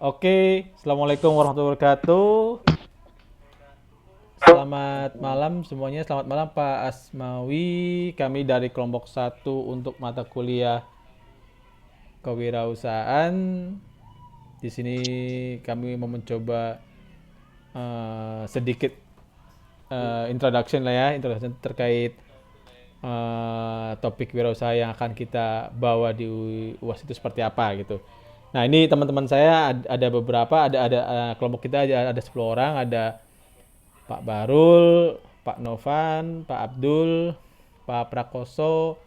Oke, Assalamualaikum warahmatullahi wabarakatuh. Selamat malam semuanya, selamat malam Pak Asmawi. Kami dari kelompok satu untuk mata kuliah kewirausahaan. Di sini kami mau mencoba sedikit introduction lah ya, introduction terkait topik wirausaha yang akan kita bawa di UAS itu seperti apa gitu. Nah ini teman-teman saya ada beberapa, ada kelompok kita ada 10 orang, ada Pak Barul, Pak Novan, Pak Abdul, Pak Prakoso,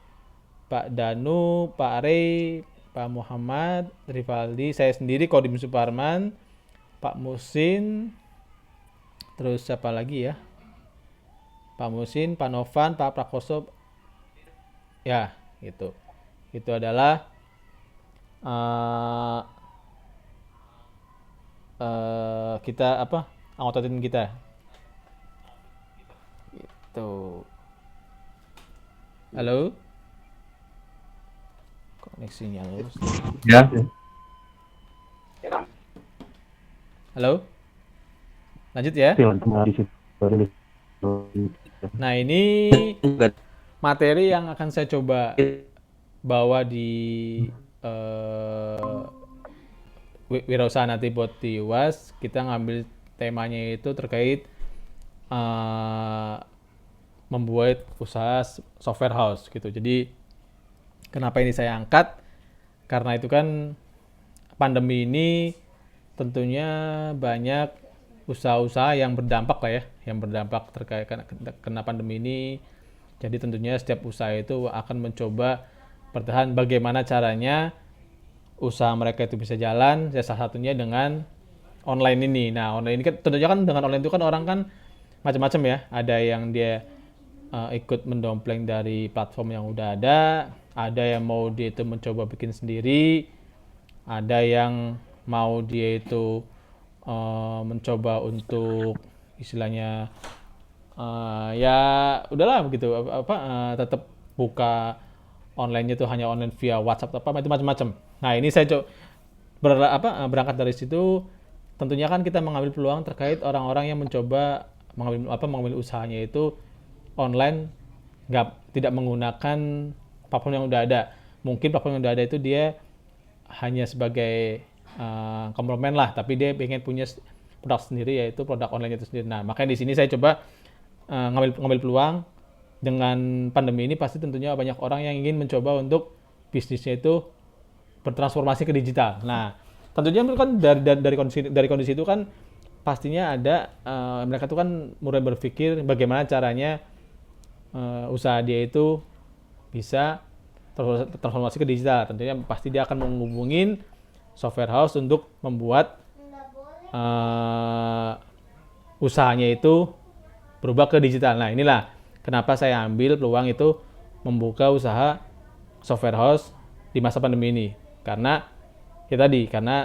Pak Danu, Pak Rey, Pak Muhammad, Rivaldi, saya sendiri Kodim Suparman, Pak Musin, terus siapa lagi ya? Pak Musin, Pak Novan, Pak Prakoso, ya gitu. Itu adalah uh, kita apa? Anggota tim kita. Tuh. Halo? Koneksinya lurus. Ya, Halo? Lanjut ya. film di situ. Nah, ini materi yang akan saya coba bawa di eh, wirausaha nanti buat di UAS. Kita ngambil temanya itu terkait eh, membuat usaha software house gitu. Jadi kenapa ini saya angkat? Karena itu kan pandemi ini tentunya banyak usaha-usaha yang berdampak lah ya, yang berdampak terkait kena pandemi ini. Jadi tentunya setiap usaha itu akan mencoba bertahan bagaimana caranya usaha mereka itu bisa jalan, ya salah satunya dengan online ini. Nah, online ini kan tentunya kan dengan online itu kan orang kan macam-macam ya. Ada yang dia ikut mendompleng dari platform yang udah ada yang mau dia itu mencoba bikin sendiri, ada yang mau dia itu mencoba untuk istilahnya ya udahlah begitu tetap buka online-nya tuh hanya online via WhatsApp apa itu macam-macam. Nah ini saya berangkat dari situ, tentunya kan kita mengambil peluang terkait orang-orang yang mencoba mengambil usahanya itu online, tidak menggunakan platform yang udah ada. Mungkin platform yang udah ada itu dia hanya sebagai komplement lah, tapi dia pengen punya produk sendiri yaitu produk online itu sendiri. Nah makanya di sini saya coba ngambil peluang. Dengan pandemi ini pasti tentunya banyak orang yang ingin mencoba untuk bisnisnya itu bertransformasi ke digital. Nah tentunya itu kan dari kondisi itu kan pastinya ada mereka tuh kan mulai berpikir bagaimana caranya usaha dia itu bisa transformasi ke digital. Tentunya pasti dia akan menghubungin software house untuk membuat uh, usahanya itu berubah ke digital. Nah inilah kenapa saya ambil peluang itu membuka usaha software house di masa pandemi ini. Karena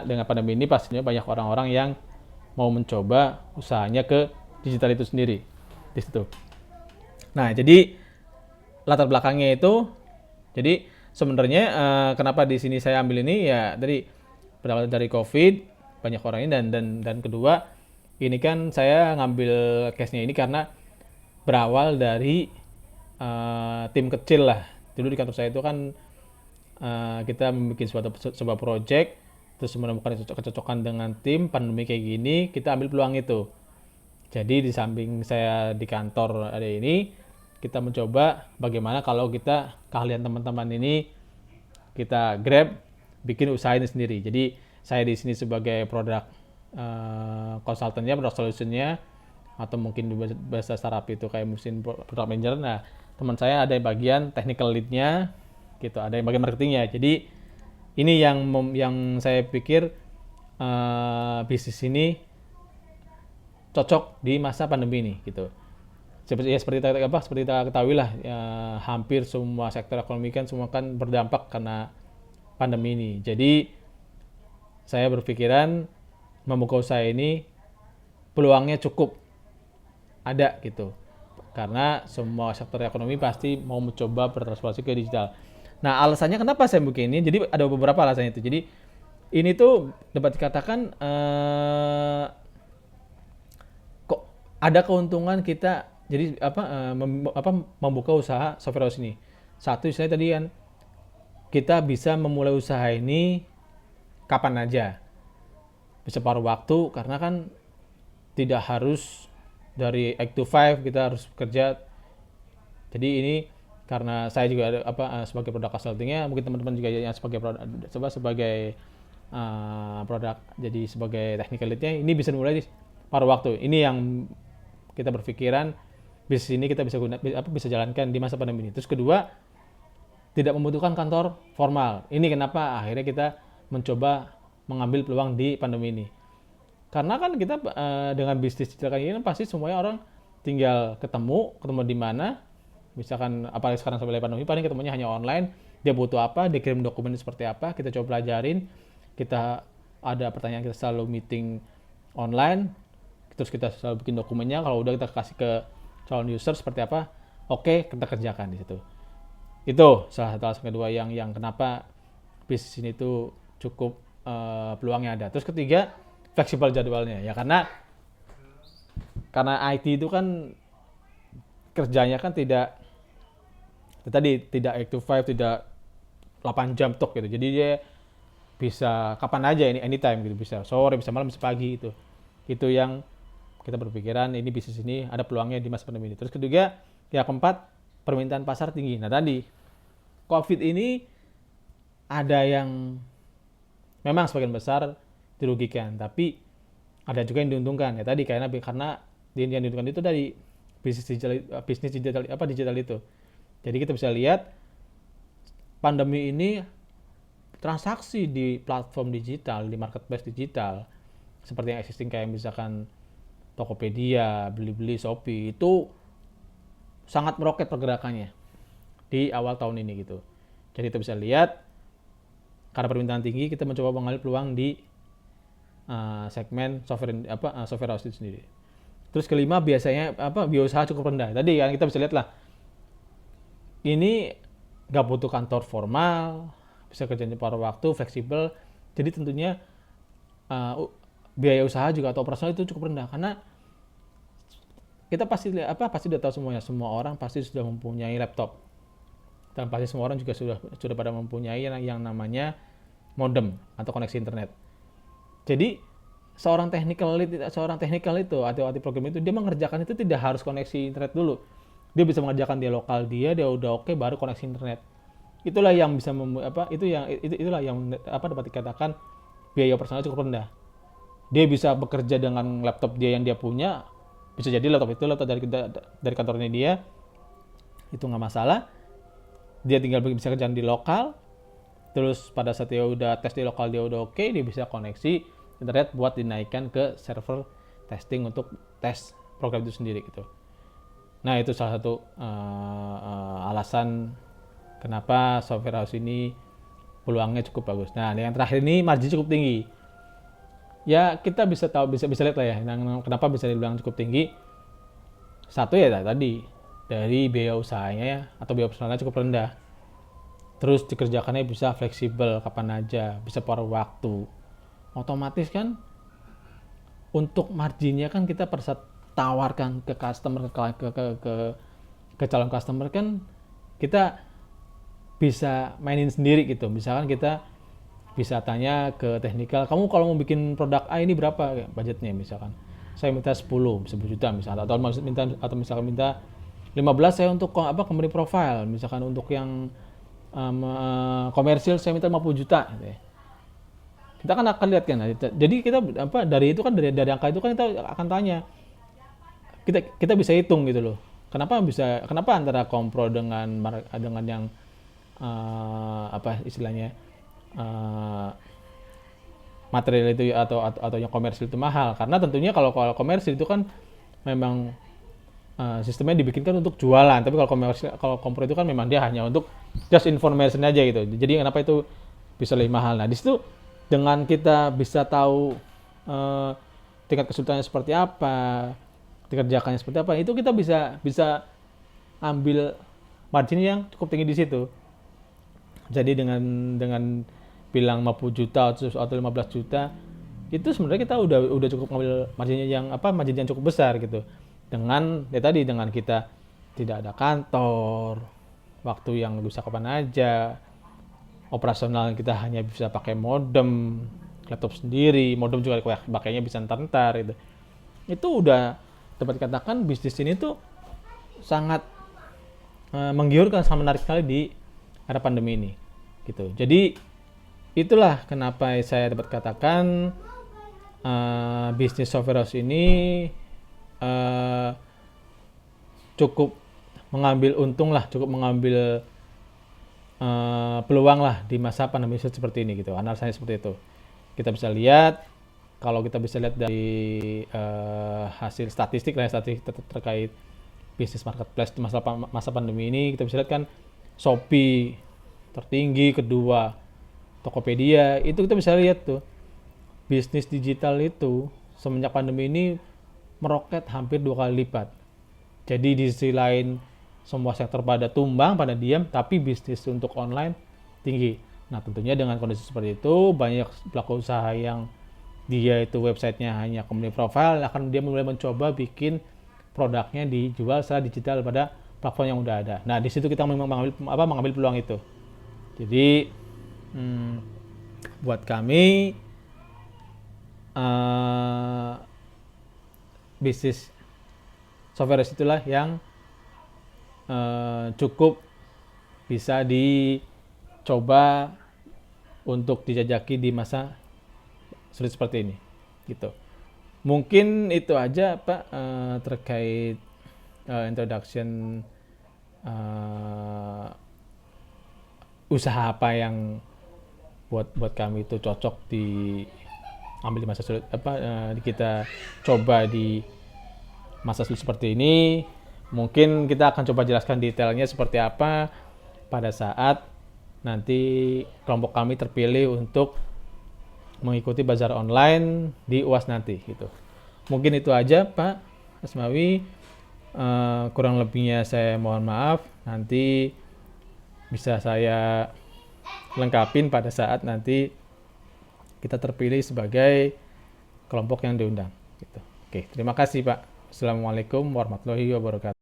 dengan pandemi ini pastinya banyak orang-orang yang mau mencoba usahanya ke digital itu sendiri di situ. Nah, jadi latar belakangnya itu, jadi sebenarnya kenapa di sini saya ambil ini ya tadi berawal dari COVID banyak orang ini dan kedua ini kan saya ngambil case-nya ini karena berawal dari tim kecil lah. Dulu di kantor saya itu kan kita membuat sebuah project, terus menemukan kecocokan dengan tim pandemi kayak gini, kita ambil peluang itu. Jadi di samping saya di kantor ada ini, kita mencoba bagaimana kalau kita keahlian teman-teman ini kita grab bikin usaha ini sendiri. Jadi saya di sini sebagai produk konsultannya, produk solutionnya, atau mungkin di bahasa startup itu kayak mesin product manager. Nah teman saya ada yang bagian technical leadnya, gitu. Ada yang bagian marketingnya. Jadi ini yang saya pikir bisnis ini cocok di masa pandemi ini gitu. Seperti kita ketahui lah ya, hampir semua sektor ekonomi kan semua kan berdampak karena pandemi ini. Jadi saya berpikiran membuka usaha ini peluangnya cukup ada gitu. Karena semua sektor ekonomi pasti mau mencoba bertransformasi ke digital. Nah, alasannya kenapa saya bikin ini? Jadi ada beberapa alasannya itu. Jadi Ini tuh dapat dikatakan kok ada keuntungan kita jadi membuka usaha software house ini. Satu istilahnya tadi kan kita bisa memulai usaha ini kapan aja, bisa paruh waktu karena kan tidak harus dari 8 to 5 kita harus kerja. Jadi ini karena saya juga ada sebagai produk consultingnya, mungkin teman-teman juga yang sebagai produk jadi sebagai technical lead-nya, ini bisa dimulai paruh waktu. Ini yang kita berpikiran bisnis ini kita bisa jalankan di masa pandemi ini. Terus kedua, tidak membutuhkan kantor formal. Ini kenapa akhirnya kita mencoba mengambil peluang di pandemi ini. Karena kan kita dengan bisnis digital kayak gini pasti semuanya orang tinggal ketemu di mana. Misalkan apalagi sekarang sampai pandemi paling ketemunya hanya online. Dia butuh apa, dia kirim dokumen seperti apa, kita coba pelajarin. Kita ada pertanyaan, kita selalu meeting online. Terus kita selalu bikin dokumennya. Kalau udah kita kasih ke calon user seperti apa, oke, kita kerjakan di situ. Itu salah satu alasan kedua yang kenapa bisnis ini tuh cukup peluangnya ada. Terus ketiga, fleksibel jadwalnya ya, karena IT itu kan kerjanya kan tidak 8 to 5, tidak 8 jam tok gitu. Jadi dia bisa kapan aja, ini anytime gitu, bisa sore, bisa malam, bisa pagi itu. Itu yang kita berpikiran ini bisnis ini ada peluangnya di masa pandemi ini. Terus ketiga, yang keempat, permintaan pasar tinggi. Nah tadi COVID ini ada yang memang sebagian besar dirugikan, tapi ada juga yang diuntungkan ya tadi karena yang diuntungkan itu dari bisnis digital itu. Jadi kita bisa lihat pandemi ini transaksi di platform digital, di marketplace digital seperti yang existing kayak misalkan Tokopedia, Blibli, Shopee itu sangat meroket pergerakannya di awal tahun ini gitu. Jadi kita bisa lihat karena permintaan tinggi kita mencoba mengambil peluang di segmen software house itu sendiri. Terus kelima biasanya biaya usaha cukup rendah. Tadi kan kita bisa lihat lah. Ini nggak butuh kantor formal, bisa kerjanya paruh waktu, fleksibel. Jadi tentunya biaya usaha juga atau operasional itu cukup rendah karena kita pasti udah tahu semuanya, semua orang pasti sudah mempunyai laptop dan pasti semua orang juga sudah pada mempunyai yang namanya modem atau koneksi internet. Jadi seorang technical itu atau program itu dia mengerjakan itu tidak harus koneksi internet dulu. Dia bisa mengerjakan di lokal dia udah oke, baru koneksi internet. Itulah yang bisa itulah yang dapat dikatakan biaya operasional cukup rendah. Dia bisa bekerja dengan laptop dia yang dia punya, bisa jadi laptop dari kantornya dia, itu nggak masalah. Dia tinggal bisa kerjaan di lokal, terus pada saat dia udah tes di lokal dia udah oke, dia bisa koneksi internet buat dinaikkan ke server testing untuk tes program itu sendiri gitu. Nah itu salah satu alasan kenapa software house ini peluangnya cukup bagus. Nah yang terakhir ini margin cukup tinggi. Ya kita bisa lihat lah ya, kenapa bisa dibilang cukup tinggi. Satu ya tadi dari biaya usahanya atau biaya operasionalnya cukup rendah. Terus dikerjakannya bisa fleksibel kapan aja, bisa paruh waktu. Otomatis kan untuk marginnya kan kita persa tawarkan ke customer ke calon customer kan kita bisa mainin sendiri gitu. Misalkan kita bisa tanya ke teknikal, kamu kalau mau bikin produk A ini berapa budgetnya, misalkan saya minta 10 juta misalkan, atau misalkan minta 15 saya untuk company profile, misalkan untuk yang komersil saya minta 50 juta gitu ya. Kita kan akan lihat kan, jadi kita dari itu kan dari angka itu kan kita akan tanya, kita bisa hitung gitu loh, kenapa antara kompro dengan yang istilahnya material itu atau yang komersil itu mahal, karena tentunya kalau komersil itu kan memang sistemnya dibikinkan untuk jualan, tapi kalau kompro itu kan memang dia hanya untuk just information aja gitu. Jadi kenapa itu bisa lebih mahal. Nah di situ dengan kita bisa tahu tingkat kesulitannya seperti apa, dikerjakannya seperti apa, itu kita bisa ambil margin yang cukup tinggi di situ. Jadi dengan bilang 50 juta atau 15 juta, itu sebenarnya kita udah cukup ngambil margin yang cukup besar gitu. Dengan tadi dengan kita tidak ada kantor, waktu yang bisa kapan aja, operasional kita hanya bisa pakai modem, laptop sendiri, modem juga pakainya bisa ntar gitu. Itu udah dapat katakan bisnis ini tuh sangat menggiurkan, sangat menarik sekali di era pandemi ini gitu. Jadi itulah kenapa saya dapat katakan bisnis software house ini cukup mengambil untung lah, cukup mengambil peluang lah di masa pandemi seperti ini gitu. Analisanya seperti itu. Kita bisa lihat, kalau kita bisa lihat dari hasil statistik terkait bisnis marketplace di masa pandemi ini, kita bisa lihat kan Shopee tertinggi, kedua Tokopedia, itu kita bisa lihat tuh bisnis digital itu semenjak pandemi ini meroket hampir 2 kali lipat. Jadi di sisi lain semua sektor pada tumbang, pada diam, tapi bisnis untuk online tinggi. Nah tentunya dengan kondisi seperti itu, banyak pelaku usaha yang dia itu websitenya hanya company profile, akan dia mulai mencoba bikin produknya dijual secara digital pada platform yang udah ada. Nah di situ kita mengambil peluang itu. Jadi buat kami bisnis software itulah yang cukup bisa dicoba untuk dijajaki di masa sulit seperti ini gitu. Mungkin itu aja Pak terkait introduction usaha apa yang buat kami itu cocok diambil di masa sulit, kita coba di masa sulit seperti ini. Mungkin kita akan coba jelaskan detailnya seperti apa pada saat nanti kelompok kami terpilih untuk mengikuti bazar online di UAS nanti gitu. Mungkin itu aja Pak Asmawi, kurang lebihnya saya mohon maaf, nanti bisa saya lengkapin pada saat nanti kita terpilih sebagai kelompok yang diundang gitu. Oke, terima kasih Pak. Assalamualaikum warahmatullahi wabarakatuh.